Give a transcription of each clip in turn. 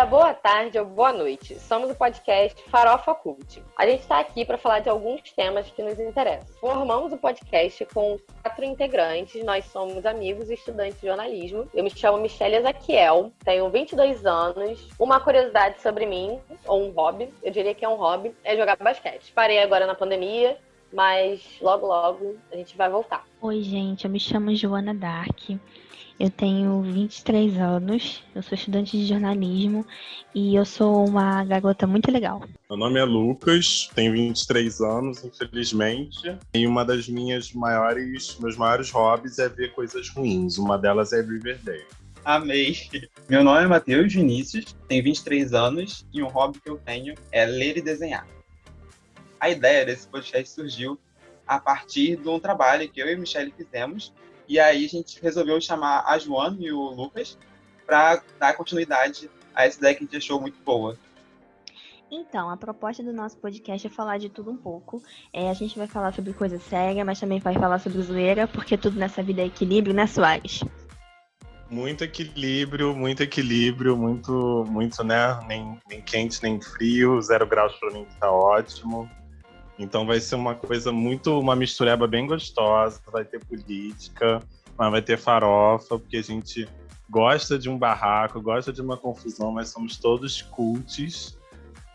dia, boa tarde ou boa noite. Somos o podcast Farofa Cult. A gente está aqui para falar de alguns temas que nos interessam. Formamos o podcast com 4 integrantes. Nós somos amigos e estudantes de jornalismo. Eu me chamo Michelle Ezaquiel, tenho 22 anos. Uma curiosidade sobre mim, ou um hobby, eu diria que é um hobby, é jogar basquete. Parei agora na pandemia, mas logo a gente vai voltar. Oi, gente, eu me chamo Joana Dark. Eu tenho 23 anos, eu sou estudante de jornalismo e eu sou uma garota muito legal. Meu nome é Lucas, tenho 23 anos, infelizmente. E uma das meus maiores hobbies é ver coisas ruins. Uma delas é Riverdale. Amei! Meu nome é Matheus Vinícius, tenho 23 anos e um hobby que eu tenho é ler e desenhar. A ideia desse podcast surgiu a partir de um trabalho que eu e a Michelle fizemos. E aí a gente resolveu chamar a Joana e o Lucas para dar continuidade a essa ideia que a gente achou muito boa. Então, a proposta do nosso podcast é falar de tudo um pouco. A gente vai falar sobre coisa séria, mas também vai falar sobre zoeira, porque tudo nessa vida é equilíbrio, né, Soares? Muito equilíbrio, muito, né? Nem quente, nem frio, 0 graus para mim tá ótimo. Então vai ser uma mistureba bem gostosa, vai ter política, mas vai ter farofa, porque a gente gosta de um barraco, gosta de uma confusão, mas somos todos cults,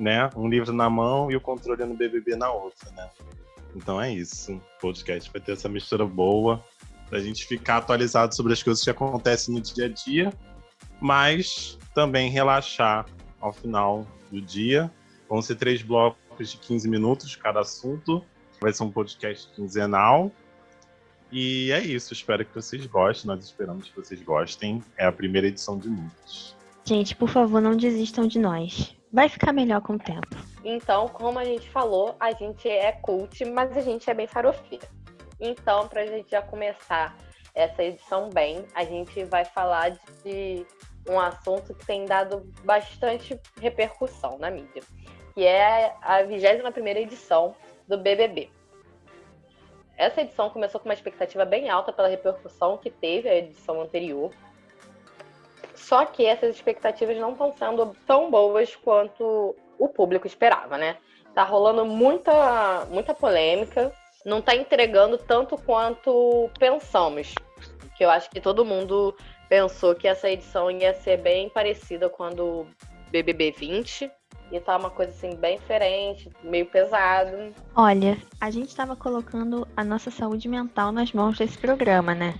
né? Um livro na mão e o controle no BBB na outra, né? Então é isso, o podcast vai ter essa mistura boa, pra gente ficar atualizado sobre as coisas que acontecem no dia a dia, mas também relaxar ao final do dia. Vão ser 3 blocos de 15 minutos cada assunto. Vai ser um podcast quinzenal. E é isso, espero que vocês gostem. Nós esperamos que vocês gostem. É a primeira edição de muitos. Gente, por favor, não desistam de nós. Vai ficar melhor com o tempo. Então, como a gente falou, a gente é cult, mas a gente é bem farofeira. Então, pra gente já começar essa edição bem, a gente vai falar de um assunto que tem dado bastante repercussão na mídia, que é a 21ª edição do BBB. Essa edição começou com uma expectativa bem alta pela repercussão que teve a edição anterior. Só que essas expectativas não estão sendo tão boas quanto o público esperava, né? Tá rolando muita polêmica, não tá entregando tanto quanto pensamos. Que eu acho que todo mundo pensou que essa edição ia ser bem parecida com a do BBB 20. E tá uma coisa assim bem diferente, meio pesado. Olha, a gente tava colocando a nossa saúde mental nas mãos desse programa, né?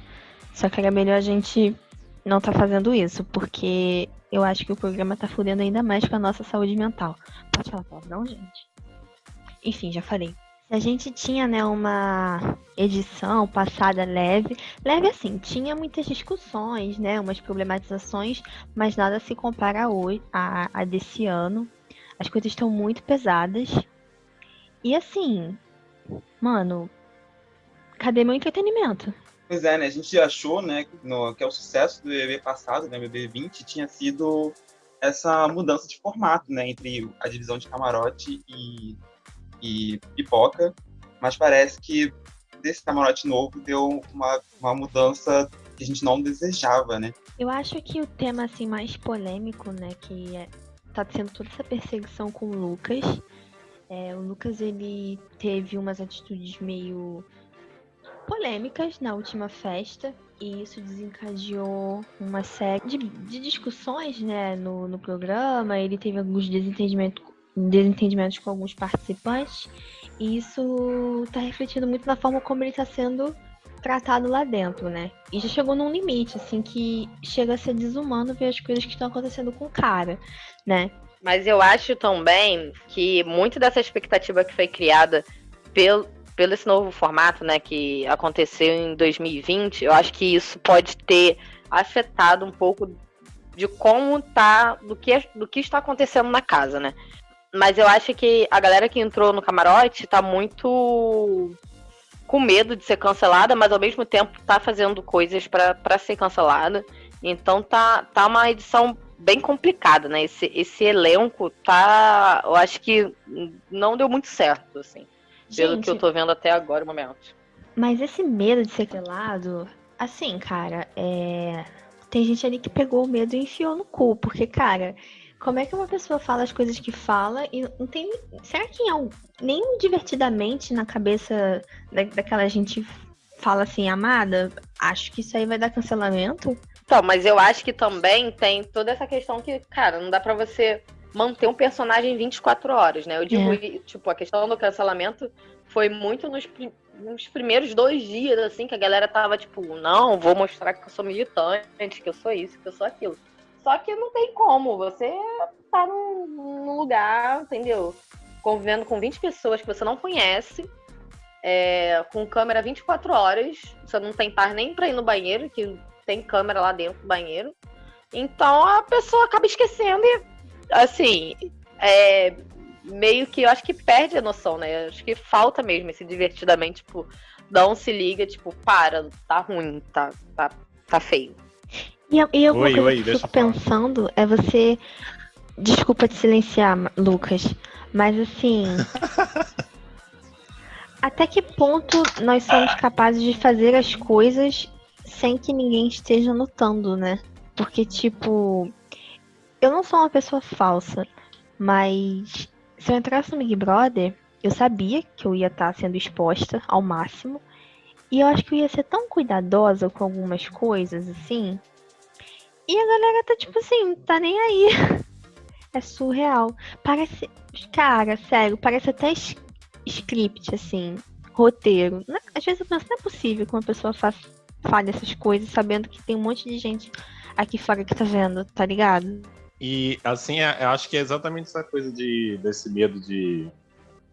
Só que era melhor a gente não tá fazendo isso, porque eu acho que o programa tá fudendo ainda mais com a nossa saúde mental. Pode falar palavrão, gente? Enfim, já falei. Se a gente tinha, né, uma edição passada leve assim, tinha muitas discussões, né, umas problematizações, mas nada se compara a desse ano. As coisas estão muito pesadas. E assim, mano, cadê meu entretenimento? Pois é, né? A gente achou, né, que é o sucesso do BBB passado, né, BBB 20, tinha sido essa mudança de formato, né, entre a divisão de camarote e pipoca, mas parece que desse camarote novo deu uma mudança que a gente não desejava, né? Eu acho que o tema assim mais polêmico, né, tá sendo toda essa perseguição com o Lucas. O Lucas, ele teve umas atitudes meio polêmicas na última festa e isso desencadeou uma série de discussões, né, no programa. Ele teve alguns desentendimentos com alguns participantes e isso tá refletindo muito na forma como ele tá sendo tratado lá dentro, né? E já chegou num limite, assim, que chega a ser desumano ver as coisas que estão acontecendo com o cara, né? Mas eu acho também que muito dessa expectativa que foi criada pelo esse novo formato, né, que aconteceu em 2020, eu acho que isso pode ter afetado um pouco de como tá, do que está acontecendo na casa, né? Mas eu acho que a galera que entrou no camarote tá muito com medo de ser cancelada, mas ao mesmo tempo tá fazendo coisas para ser cancelada. Então tá uma edição bem complicada, né? Esse elenco tá, eu acho que não deu muito certo, assim. Pelo que eu tô vendo até agora, no momento. Mas esse medo de ser cancelado, assim, cara, tem gente ali que pegou o medo e enfiou no cu, porque, cara, Como é que uma pessoa fala as coisas que fala e não tem. Será que nem divertidamente na cabeça daquela gente fala assim, amada? Acho que isso aí vai dar cancelamento. Então, mas eu acho que também tem toda essa questão que, cara, não dá pra você manter um personagem 24 horas, né? Eu digo, tipo, a questão do cancelamento foi muito nos primeiros 2 dias, assim, que a galera tava, tipo, não, vou mostrar que eu sou militante, que eu sou isso, que eu sou aquilo. Só que não tem como, você tá num lugar, entendeu? Convivendo com 20 pessoas que você não conhece, com câmera 24 horas, você não tem paz nem pra ir no banheiro, que tem câmera lá dentro do banheiro. Então a pessoa acaba esquecendo e, assim, meio que eu acho que perde a noção, né? Eu acho que falta mesmo esse divertidamente, tipo, não se liga, tipo, para, tá ruim, tá feio. E alguma coisa que eu fico pensando é você. Desculpa te silenciar, Lucas, mas assim. Até que ponto nós somos capazes de fazer as coisas sem que ninguém esteja notando, né? Porque, tipo, eu não sou uma pessoa falsa, mas se eu entrasse no Big Brother, eu sabia que eu ia estar sendo exposta ao máximo. E eu acho que eu ia ser tão cuidadosa com algumas coisas, assim. E a galera tá, tipo assim, tá nem aí. É surreal. Parece. Cara, sério, parece até script, assim, roteiro. Às vezes eu penso, não é possível que uma pessoa fale essas coisas sabendo que tem um monte de gente aqui fora que tá vendo, tá ligado? E, assim, eu acho que é exatamente essa coisa desse medo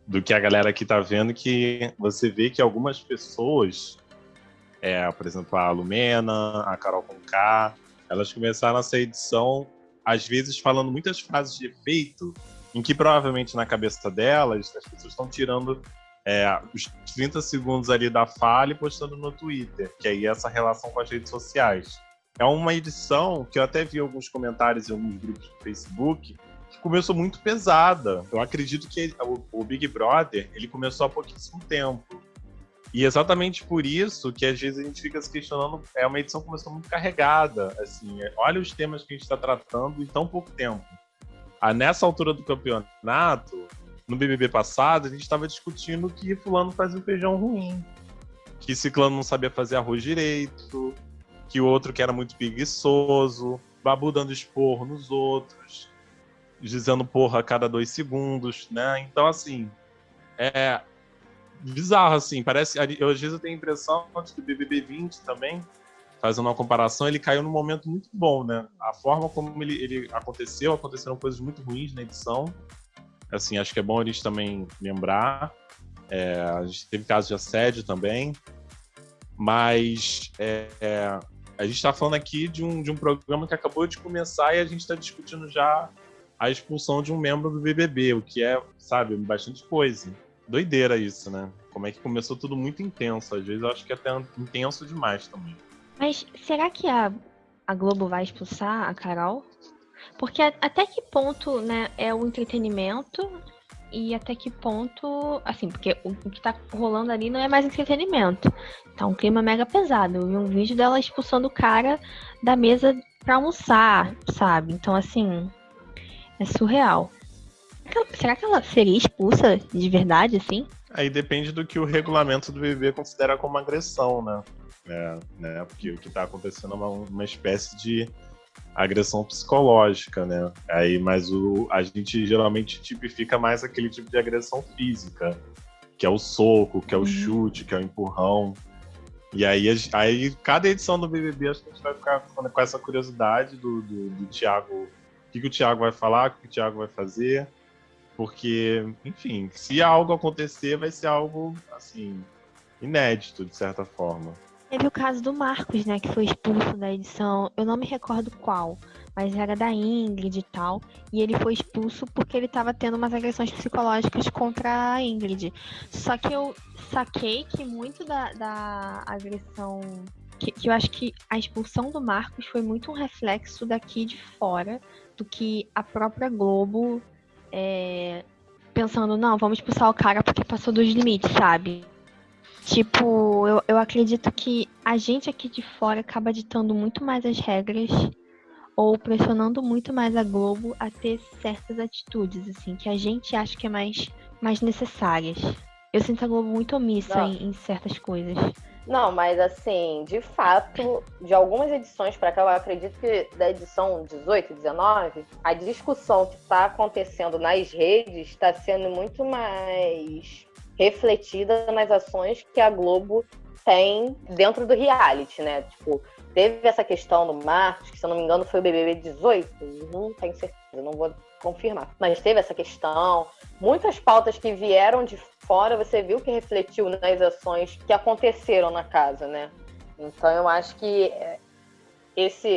do que a galera aqui tá vendo, que você vê que algumas pessoas, por exemplo, a Lumena, a Carol Conká, elas começaram essa edição, às vezes, falando muitas frases de efeito, em que provavelmente na cabeça delas, as pessoas estão tirando os 30 segundos ali da fala e postando no Twitter, que aí é essa relação com as redes sociais. É uma edição que eu até vi alguns comentários em alguns grupos do Facebook, que começou muito pesada. Eu acredito que o Big Brother, ele começou há pouquíssimo tempo. E exatamente por isso que às vezes a gente fica se questionando, uma edição que começou muito carregada, assim, olha os temas que a gente está tratando em tão pouco tempo. Nessa altura do campeonato, no BBB passado, a gente estava discutindo que fulano fazia um feijão ruim, que ciclano não sabia fazer arroz direito, que o outro que era muito preguiçoso, Babu dando esporro nos outros, dizendo porra a cada 2 segundos, né? Então, assim, bizarro, assim, parece... Às vezes eu tenho a impressão de que o BBB 20 também, fazendo uma comparação, ele caiu num momento muito bom, né? A forma como ele aconteceram coisas muito ruins na edição. Assim, acho que é bom a gente também lembrar. A gente teve casos de assédio também. Mas a gente está falando aqui de um programa que acabou de começar e a gente está discutindo já a expulsão de um membro do BBB, o que é, sabe, bastante coisa. Doideira isso, né? Como é que começou tudo muito intenso. Às vezes eu acho que é até intenso demais também. Mas será que a Globo vai expulsar a Carol? Porque até que ponto, né, é o entretenimento e até que ponto, assim, porque o que tá rolando ali não é mais entretenimento. Tá um clima mega pesado. Eu vi um vídeo dela expulsando o cara da mesa pra almoçar, sabe? Então, assim, é surreal. Será que ela seria expulsa de verdade, assim? Aí depende do que o regulamento do BBB considera como agressão, né? Porque o que está acontecendo é uma espécie de agressão psicológica, né? Mas a gente geralmente tipifica mais aquele tipo de agressão física, que é o soco, que é o chute, que é o empurrão. E aí cada edição do BBB acho que a gente vai ficar com essa curiosidade do Thiago, o que o Thiago vai falar, o que o Thiago vai fazer, porque, enfim, se algo acontecer, vai ser algo, assim, inédito, de certa forma. Teve o caso do Marcos, né, que foi expulso da edição, eu não me recordo qual, mas era da Ingrid e tal, e ele foi expulso porque ele estava tendo umas agressões psicológicas contra a Ingrid. Só que eu saquei que muito da agressão, que eu acho que a expulsão do Marcos foi muito um reflexo daqui de fora, do que a própria Globo pensando, não, vamos expulsar o cara porque passou dos limites, sabe? Tipo, eu acredito que a gente aqui de fora acaba ditando muito mais as regras, ou pressionando muito mais a Globo a ter certas atitudes, assim, que a gente acha que é mais necessárias. Eu sinto a Globo muito omissa Não. em certas coisas. Não, mas assim, de fato, de algumas edições para cá, eu acredito que da edição 18 e 19, a discussão que está acontecendo nas redes está sendo muito mais refletida nas ações que a Globo tem dentro do reality, né? Tipo, teve essa questão do Marcos, que se eu não me engano foi o BBB 18, não tenho certeza, não vou confirmar. Mas teve essa questão, muitas pautas que vieram de fora, você viu que refletiu nas ações que aconteceram na casa, né? Então eu acho que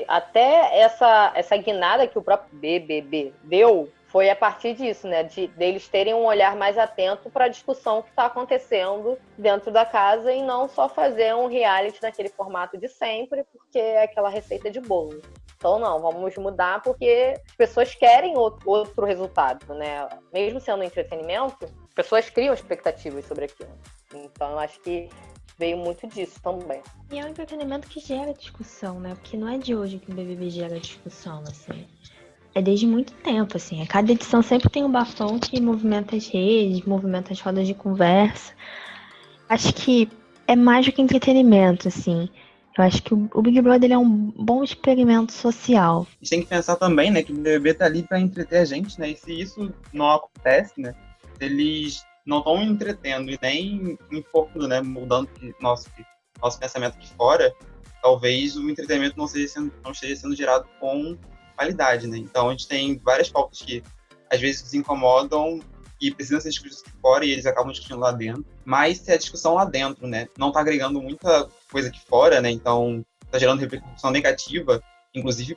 até essa guinada que o próprio BBB deu foi a partir disso, né? Deles terem um olhar mais atento para a discussão que está acontecendo dentro da casa e não só fazer um reality naquele formato de sempre, porque é aquela receita de bolo. Então, não, vamos mudar porque as pessoas querem outro resultado, né? Mesmo sendo entretenimento, as pessoas criam expectativas sobre aquilo. Então, eu acho que veio muito disso também. E é um entretenimento que gera discussão, né? Porque não é de hoje que o BBB gera discussão, assim. É desde muito tempo, assim. A cada edição sempre tem um bafão que movimenta as redes, movimenta as rodas de conversa. Acho que é mais do que entretenimento, assim. Eu acho que o Big Brother ele é um bom experimento social. A gente tem que pensar também, né, que o BBB tá ali para entreter a gente, né? E se isso não acontece, né? Se eles não estão entretendo e nem informando, né, mudando nosso pensamento aqui fora, talvez o entretenimento não esteja sendo gerado com qualidade, né? Então a gente tem várias pautas que às vezes nos incomodam e precisam ser discutidas aqui fora e eles acabam discutindo lá dentro. Mas se a discussão lá dentro, né, não tá agregando muita coisa aqui fora, né? Então tá gerando repercussão negativa, inclusive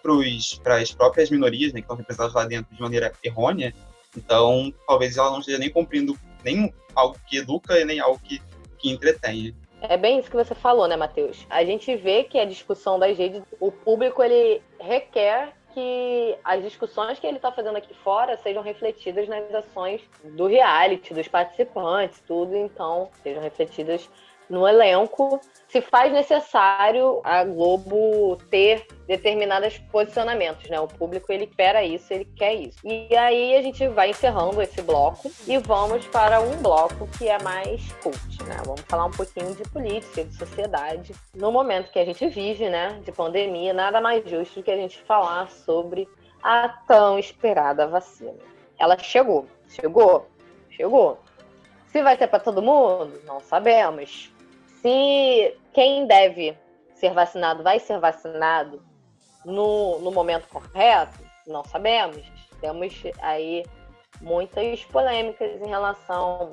para as próprias minorias, né, que estão representadas lá dentro de maneira errônea. Então talvez ela não esteja nem cumprindo nem algo que educa e nem algo que entretém. É bem isso que você falou, né, Matheus? A gente vê que a discussão das redes, o público, ele requer que as discussões que ele está fazendo aqui fora sejam refletidas nas ações do reality, dos participantes, tudo, então, sejam refletidas no elenco. Se faz necessário a Globo ter determinados posicionamentos, né? O público, ele espera isso, ele quer isso. E aí a gente vai encerrando esse bloco e vamos para um bloco que é mais cult, né? Vamos falar um pouquinho de política, de sociedade. No momento que a gente vive, né, de pandemia, nada mais justo que a gente falar sobre a tão esperada vacina. Ela chegou. Se vai ter para todo mundo? Não sabemos. Se quem deve ser vacinado vai ser vacinado no momento correto, não sabemos. Temos aí muitas polêmicas em relação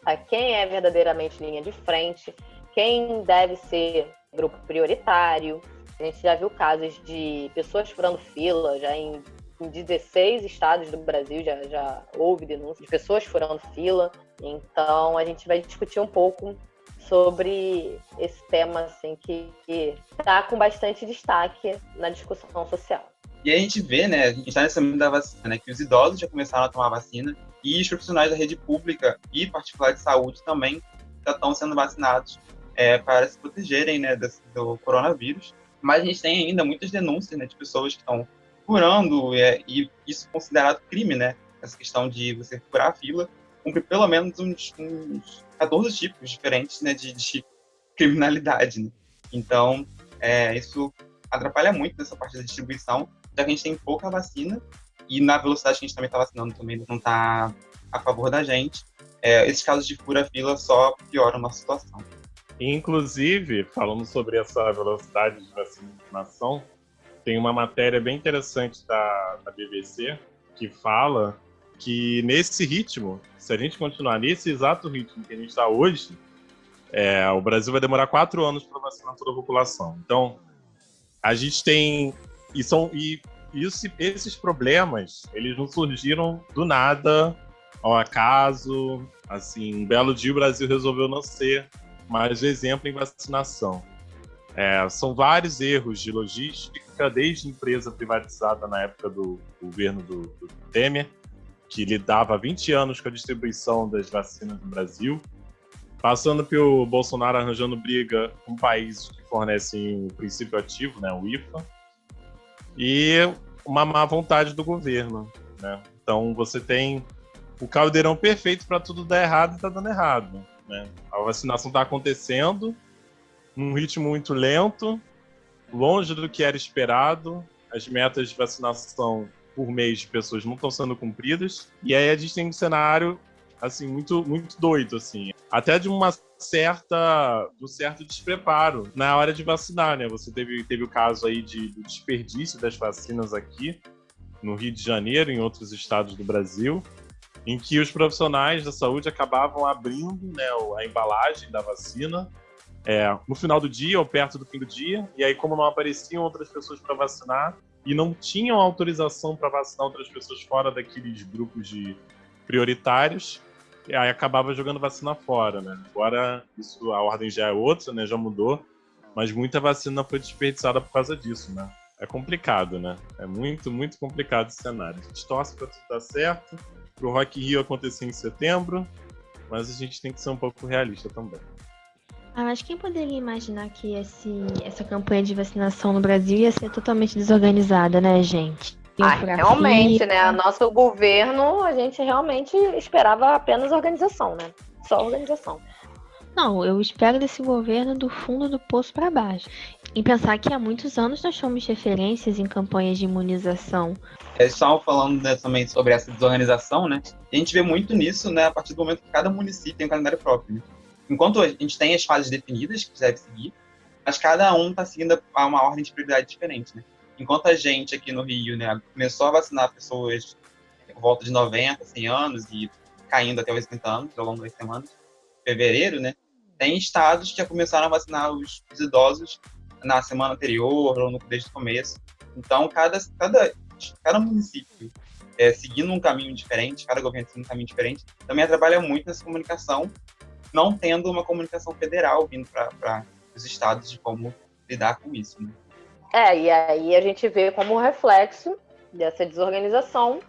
a quem é verdadeiramente linha de frente, quem deve ser grupo prioritário. A gente já viu casos de pessoas furando fila, já em 16 estados do Brasil já houve denúncia de pessoas furando fila. Então a gente vai discutir um pouco sobre esse tema assim, que está com bastante destaque na discussão social. E aí a gente vê, né, a gente está nesse momento da vacina, né, que os idosos já começaram a tomar vacina e os profissionais da rede pública e particular de saúde também já estão sendo vacinados para se protegerem, né, do coronavírus. Mas a gente tem ainda muitas denúncias, né, de pessoas que estão furando e isso é considerado crime, né, essa questão de você furar a fila, cumpre pelo menos uns 14 tipos diferentes, né, de criminalidade, né? Então, isso atrapalha muito nessa parte da distribuição, já que a gente tem pouca vacina e na velocidade que a gente também está vacinando também não está a favor da gente. Esses casos de fura-fila só pioram a nossa situação. Inclusive, falando sobre essa velocidade de vacinação, tem uma matéria bem interessante da BBC que fala que nesse ritmo, se a gente continuar nesse exato ritmo que a gente está hoje, o Brasil vai demorar 4 anos para vacinar toda a população. Então, a gente tem... Esses problemas, eles não surgiram do nada, ao acaso. Assim, um belo dia o Brasil resolveu não ser mais um exemplo em vacinação. São vários erros de logística, desde empresa privatizada na época do governo do Temer, que lidava há 20 anos com a distribuição das vacinas no Brasil, passando pelo Bolsonaro arranjando briga com países que fornecem o princípio ativo, né, o IFA, e uma má vontade do governo, né? Então você tem o caldeirão perfeito para tudo dar errado e tá dando errado, né? A vacinação está acontecendo num ritmo muito lento, longe do que era esperado. As metas de vacinação por mês de pessoas não estão sendo cumpridas. E aí a gente tem um cenário assim muito muito doido assim, até de um certo despreparo na hora de vacinar, né? Você teve o caso aí do desperdício das vacinas aqui no Rio de Janeiro e em outros estados do Brasil, em que os profissionais da saúde acabavam abrindo, né, a embalagem da vacina no final do dia ou perto do fim do dia, e aí como não apareciam outras pessoas para vacinar e não tinham autorização para vacinar outras pessoas fora daqueles grupos prioritários, e aí acabava jogando vacina fora, né? Agora a ordem já é outra, né? Já mudou, mas muita vacina foi desperdiçada por causa disso, né? É complicado, né? É muito, muito complicado esse cenário. A gente torce para tudo dar certo, para o Rock in Rio acontecer em setembro, mas a gente tem que ser um pouco realista também. Mas quem poderia imaginar que essa campanha de vacinação no Brasil ia ser totalmente desorganizada, né, gente? Realmente, né? Nosso governo, a gente realmente esperava apenas organização, né? Só organização. Não, eu espero desse governo do fundo do poço para baixo. Em pensar que há muitos anos nós somos referências em campanhas de imunização. Eles estavam falando, né, também sobre essa desorganização, né? E a gente vê muito nisso, né, a partir do momento que cada município tem um calendário próprio, né? Enquanto a gente tem as fases definidas que deve seguir, mas cada um está seguindo a uma ordem de prioridade diferente, né? Enquanto a gente aqui no Rio, né, começou a vacinar pessoas por volta de 90, 100 anos e caindo até 80 anos ao longo das semanas, em fevereiro, né, tem estados que já começaram a vacinar os idosos na semana anterior ou desde o começo. Então, cada município seguindo um caminho diferente, cada governo seguindo um caminho diferente, também trabalha muito nessa comunicação, não tendo uma comunicação federal vindo para os estados de como lidar com isso, né? E aí a gente vê como reflexo dessa desorganização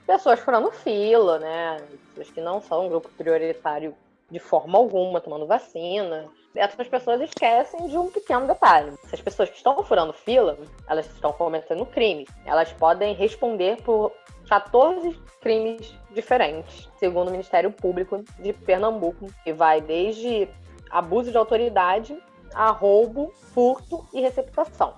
pessoas furando fila, né? Pessoas que não são um grupo prioritário de forma alguma, tomando vacina. Essas pessoas esquecem de um pequeno detalhe. Essas pessoas que estão furando fila, elas estão cometendo crime. Elas podem responder por 14 crimes diferentes, segundo o Ministério Público de Pernambuco, que vai desde abuso de autoridade a roubo, furto e receptação.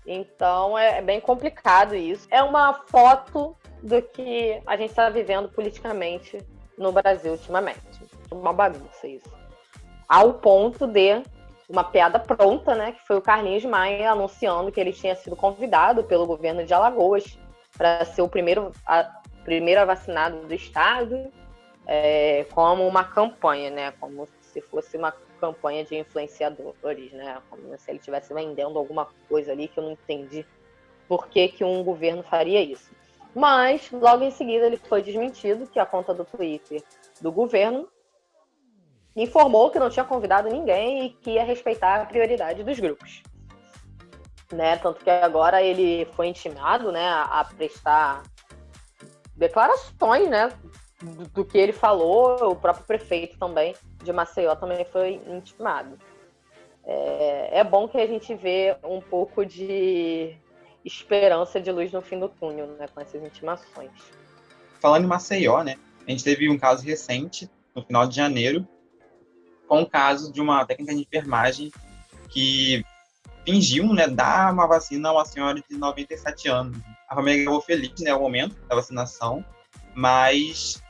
Então é bem complicado isso. É uma foto do que a gente está vivendo politicamente no Brasil ultimamente. Uma bagunça isso. Ao ponto de uma piada pronta, né, que foi o Carlinhos Maia anunciando que ele tinha sido convidado pelo governo de Alagoas para ser o primeiro vacinado do estado, como uma campanha, né, como se fosse uma campanha de influenciadores, né, como se ele estivesse vendendo alguma coisa ali que eu não entendi por que um governo faria isso. Mas, logo em seguida, ele foi desmentido, que a conta do Twitter do governo informou que não tinha convidado ninguém e que ia respeitar a prioridade dos grupos. Né? Tanto que agora ele foi intimado, né, a prestar declarações, né, do que ele falou. O próprio prefeito também de Maceió também foi intimado. É bom que a gente vê um pouco de esperança de luz no fim do túnel, né, com essas intimações. Falando em Maceió, né, a gente teve um caso recente, no final de janeiro, com o caso de uma técnica de enfermagem que fingiu, né, dar uma vacina a uma senhora de 97 anos. A família ficou feliz, né, ao momento da vacinação, mas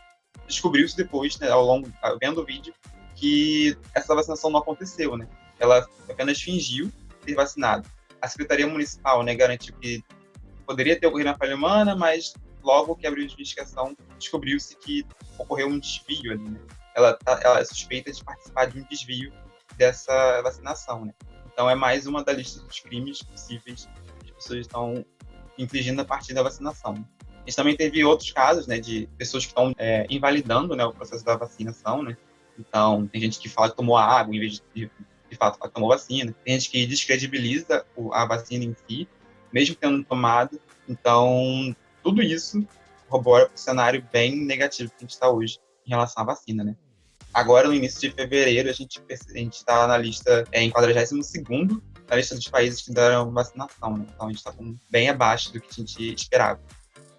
descobriu-se depois, né, vendo o vídeo, que essa vacinação não aconteceu, né? Ela apenas fingiu ter vacinado. A Secretaria Municipal, né, garantiu que poderia ter ocorrido uma falha humana, mas logo que abriu a investigação, descobriu-se que ocorreu um desvio ali, né? Ela é suspeita de participar de um desvio dessa vacinação, né? Então é mais uma da lista dos crimes possíveis que as pessoas estão infligindo a partir da vacinação. A gente também teve outros casos, né, de pessoas que estão invalidando, né, o processo da vacinação, né? Então, tem gente que fala que tomou água em vez de fato, falar que tomou vacina. Tem gente que descredibiliza a vacina em si, mesmo tendo tomado. Então, tudo isso corrobora para o cenário bem negativo que a gente está hoje em relação à vacina, né? Agora, no início de fevereiro, a gente está na lista em 42º a lista dos países que deram vacinação, né? Então a gente está bem abaixo do que a gente esperava.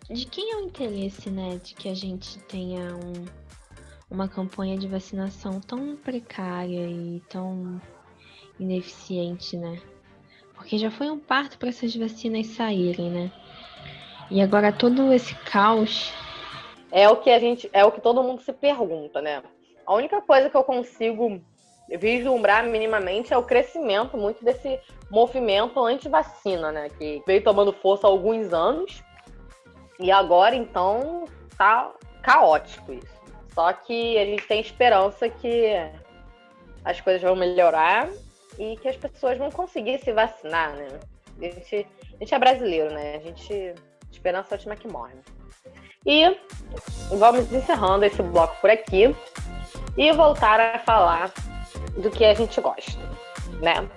De quem é o interesse, né, de que a gente tenha uma campanha de vacinação tão precária e tão ineficiente, né? Porque já foi um parto para essas vacinas saírem, né? E agora todo esse caos. É o que todo mundo se pergunta, né? A única coisa que eu consigo vislumbrar minimamente é o crescimento muito desse movimento anti-vacina, né? Que veio tomando força há alguns anos e agora, então, tá caótico isso. Só que a gente tem esperança que as coisas vão melhorar e que as pessoas vão conseguir se vacinar, né? A gente é brasileiro, né? Esperança é a última que morre. E vamos encerrando esse bloco por aqui e voltar a falar do que a gente gosta, né?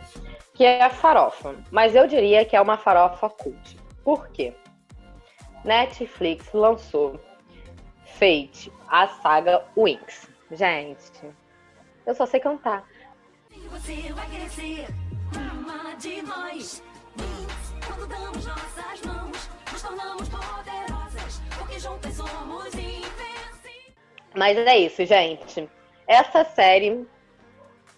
Que é a farofa. Mas eu diria que é uma farofa cult. Por quê? Netflix lançou Fate, a saga Winx. Gente, eu só sei cantar. Você vai crescer uma de nós. Quando damos nossas mãos, nos tornamos poderosas, porque juntas somos invencíveis. Mas é isso, gente. Essa série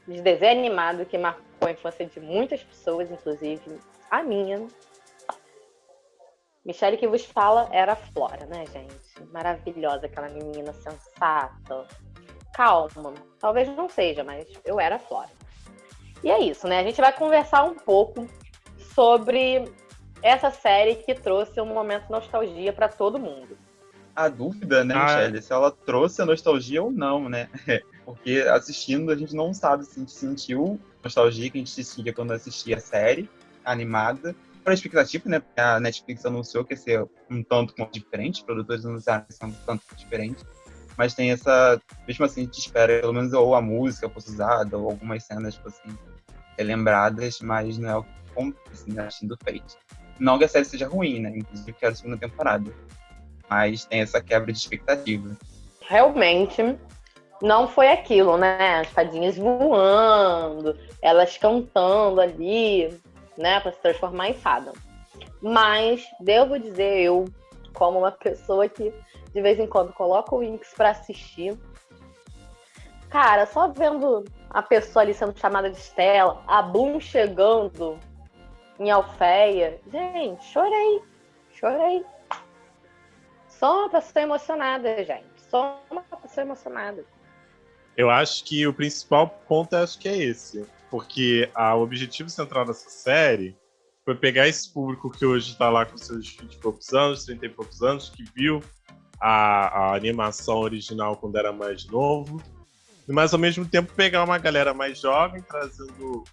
de desenho animado que marcou a infância de muitas pessoas, inclusive a minha. Michelle que vos fala era a Flora, né, gente? Maravilhosa, aquela menina sensata. Calma, talvez não seja, mas eu era a Flora. E é isso, né? A gente vai conversar um pouco sobre essa série que trouxe um momento de nostalgia para todo mundo. A dúvida, né, Michelle, se ela trouxe a nostalgia ou não, né? Porque assistindo a gente não sabe se a gente sentiu nostalgia que a gente sentia quando assistia a série animada. Para expectativa, né? Porque a Netflix anunciou que ia ser um tanto quanto diferente, os produtores anunciaram que ia ser um tanto quanto diferente. Mas tem essa. Mesmo assim, a gente espera pelo menos ou a música fosse usada, ou algumas cenas, tipo assim, relembradas, mas não é o que acontece, né? Assistindo Fate. Não que a série seja ruim, né? Inclusive, eu quero a segunda temporada. Mas tem essa quebra de expectativa. Realmente não foi aquilo, né? As fadinhas voando, elas cantando ali, né? Para se transformar em fada. Mas devo dizer, eu, como uma pessoa que de vez em quando coloca o Winx para assistir, cara, só vendo a pessoa ali sendo chamada de Estela, a Bloom chegando em Alfeia, gente, chorei. Sou uma pessoa emocionada, gente. Sou uma pessoa emocionada. Eu acho que o principal ponto acho que é esse. Porque o objetivo central dessa série foi pegar esse público que hoje está lá com seus 20 e poucos anos, 30 e poucos anos, que viu a animação original quando era mais novo, mas ao mesmo tempo pegar uma galera mais jovem, trazendo...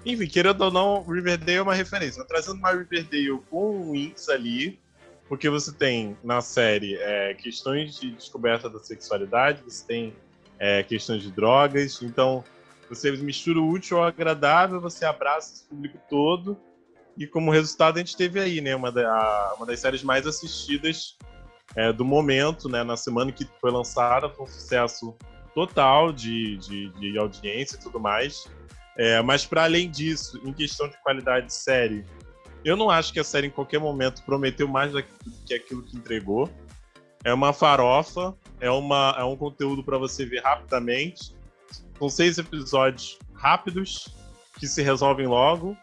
Enfim, querendo ou não, Riverdale é uma referência. Trazendo uma Riverdale com o Winx ali, porque você tem na série questões de descoberta da sexualidade, você tem questões de drogas, então você mistura o útil ao agradável, você abraça esse público todo, e como resultado a gente teve aí, né, uma das séries mais assistidas do momento, né, na semana que foi lançada, foi um sucesso total de audiência e tudo mais. Mas para além disso, em questão de qualidade de série, eu não acho que a série em qualquer momento prometeu mais do que aquilo que entregou. É uma farofa, é um conteúdo para você ver rapidamente. São 6 episódios rápidos, que se resolvem logo.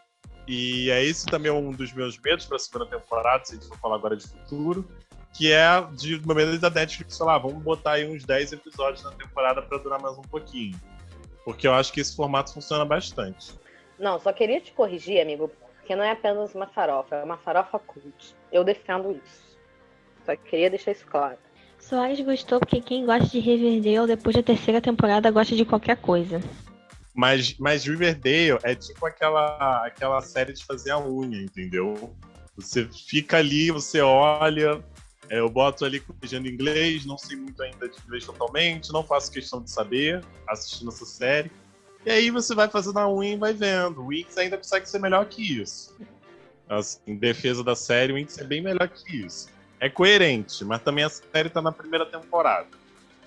E esse também é um dos meus medos para a segunda temporada, se a gente for falar agora de futuro, que é de momento da Netflix, sei lá, vamos botar aí uns 10 episódios na temporada para durar mais um pouquinho. Porque eu acho que esse formato funciona bastante. Não, só queria te corrigir, amigo, porque não é apenas uma farofa, é uma farofa cult. Eu defendo isso. Só queria deixar isso claro. Soares gostou porque quem gosta de Riverdale depois da 3ª temporada gosta de qualquer coisa. Mas Riverdale é tipo aquela série de fazer a unha, entendeu? Você fica ali, você olha, eu boto ali com legenda em inglês, não sei muito ainda de inglês totalmente, não faço questão de saber, assistindo essa série. E aí você vai fazendo a unha e vai vendo. O Winx ainda consegue ser melhor que isso. Assim, em defesa da série, o Winx é bem melhor que isso. É coerente, mas também a série tá na primeira temporada.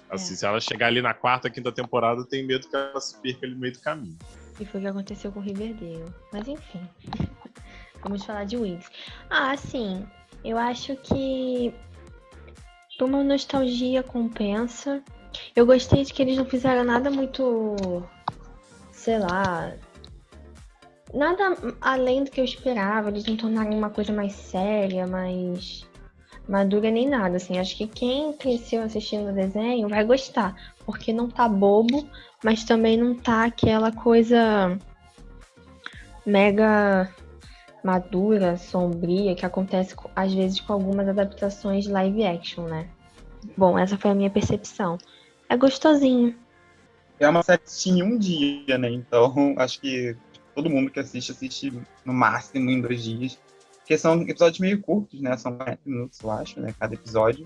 Assim, se ela chegar ali na 4ª, 5ª temporada, eu tenho medo que ela se perca ali no meio do caminho. E foi o que aconteceu com Riverdale. Mas enfim, vamos falar de Wings. Ah, sim, eu acho que por uma nostalgia compensa. Eu gostei de que eles não fizeram nada muito, sei lá, nada além do que eu esperava. Eles não tornaram uma coisa mais séria, mais madura nem nada, assim. Acho que quem cresceu assistindo o desenho vai gostar, porque não tá bobo, mas também não tá aquela coisa mega madura, sombria, que acontece às vezes com algumas adaptações live action, né? Bom, essa foi a minha percepção. É gostosinho. É uma série que assiste em um dia, né? Então, acho que todo mundo que assiste no máximo em 2 dias. Porque são episódios meio curtos, né? São 40 minutos, eu acho, né? Cada episódio.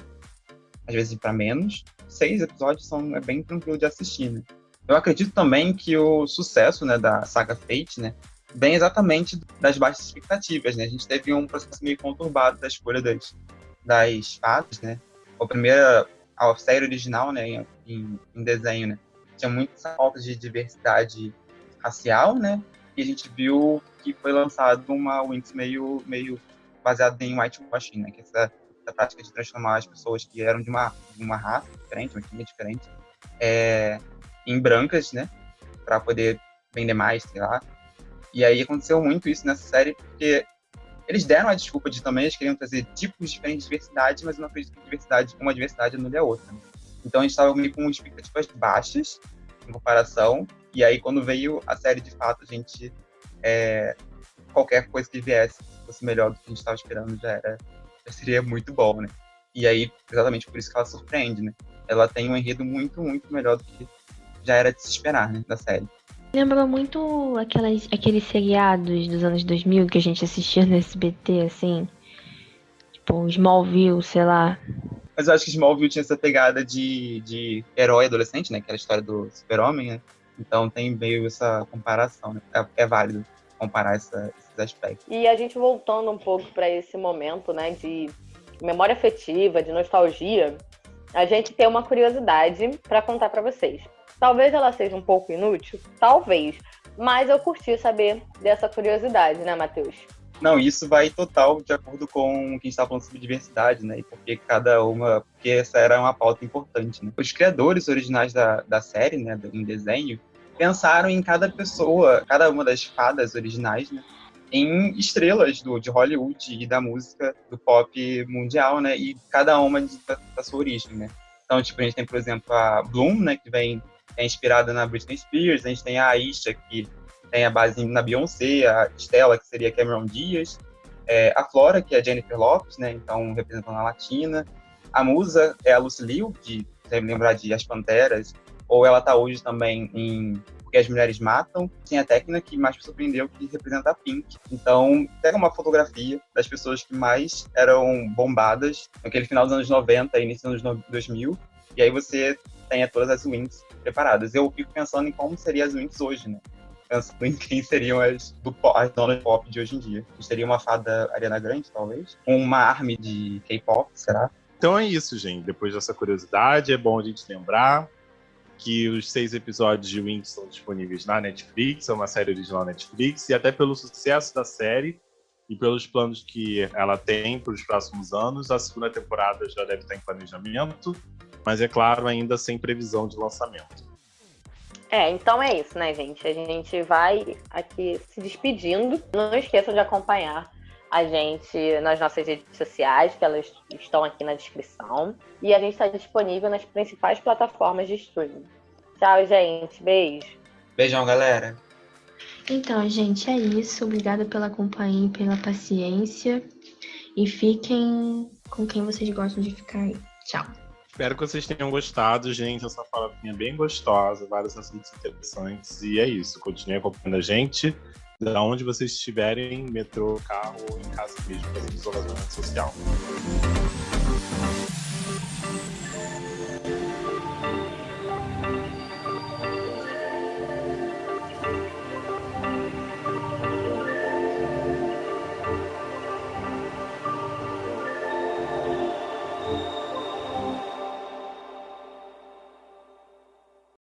Às vezes para menos. 6 episódios é bem tranquilo de assistir, né? Eu acredito também que o sucesso, né, da saga Fate, né, vem exatamente das baixas expectativas, né? A gente teve um processo meio conturbado da escolha das fadas, né? A série original, né, em desenho, né, tinha muita falta de diversidade racial, né? E a gente viu que foi lançado uma Winx meio baseada em whitewashing, né? Que essa prática de transformar as pessoas que eram de uma raça diferente, uma etnia diferente, em brancas, né? Para poder vender mais, sei lá. E aí aconteceu muito isso nessa série, porque eles deram a desculpa de também, eles queriam trazer tipos diferentes de diversidade, mas eu não acredito que uma diversidade anule a outra. Né? Então a gente estava meio com expectativas baixas em comparação, e aí quando veio a série de fato, a gente, qualquer coisa que viesse, fosse melhor do que a gente estava esperando, já seria muito bom, né? E aí, exatamente por isso que ela surpreende, né? Ela tem um enredo muito, muito melhor do que já era de se esperar, né, da série. Lembrou muito aqueles seriados dos anos 2000 que a gente assistia no SBT, assim. Tipo, Smallville, sei lá. Mas eu acho que Smallville tinha essa pegada de herói adolescente, né? Que era a história do super-homem, né? Então tem meio essa comparação, né? É válido comparar esses aspectos. E a gente voltando um pouco para esse momento, né, de memória afetiva, de nostalgia, a gente tem uma curiosidade para contar para vocês. Talvez ela seja um pouco inútil, talvez, mas eu curti saber dessa curiosidade, né, Matheus? Não, isso vai total de acordo com o que a gente estava falando sobre diversidade, né? E porque porque essa era uma pauta importante, né? Os criadores originais da série, né, em desenho, pensaram em cada pessoa, cada uma das fadas originais, né, em estrelas de Hollywood e da música do pop mundial, né? E cada uma da sua origem, né? Então, tipo, a gente tem, por exemplo, a Bloom, né, que é inspirada na Britney Spears, a gente tem a Aisha, que tem a base na Beyoncé, a Stella, que seria Cameron Diaz, a Flora, que é Jennifer Lopez, né, então representando a latina, a Musa é a Lucy Liu, que você deve lembrar de As Panteras, ou ela tá hoje também em Porque as Mulheres Matam, tem a técnica que mais me surpreendeu, que representa a Pink. Então, pega uma fotografia das pessoas que mais eram bombadas naquele final dos anos 90 e início dos anos 2000, e aí você tem todas as Winx preparadas. Eu fico pensando em como seriam as Winx hoje, né? Pensando em quem seriam as donas pop de hoje em dia. A gente teria uma fada Ariana Grande, talvez? Uma ARMY de K-pop, será? Então é isso, gente. Depois dessa curiosidade, é bom a gente lembrar que os 6 episódios de Winx são disponíveis na Netflix, é uma série original Netflix, e até pelo sucesso da série e pelos planos que ela tem para os próximos anos, a segunda temporada já deve estar em planejamento, mas é claro, ainda sem previsão de lançamento. Então é isso, né, gente? A gente vai aqui se despedindo. Não esqueçam de acompanhar a gente nas nossas redes sociais, que elas estão aqui na descrição. E a gente está disponível nas principais plataformas de streaming. Tchau, gente. Beijo. Beijão, galera. Então, gente, é isso. Obrigada pela companhia e pela paciência. E fiquem com quem vocês gostam de ficar aí. Tchau. Espero que vocês tenham gostado, gente. Essa farofinha é bem gostosa, vários assuntos interessantes. E é isso. Continue acompanhando a gente, da onde vocês estiverem, metrô, carro ou em casa mesmo, fazendo isolamento social.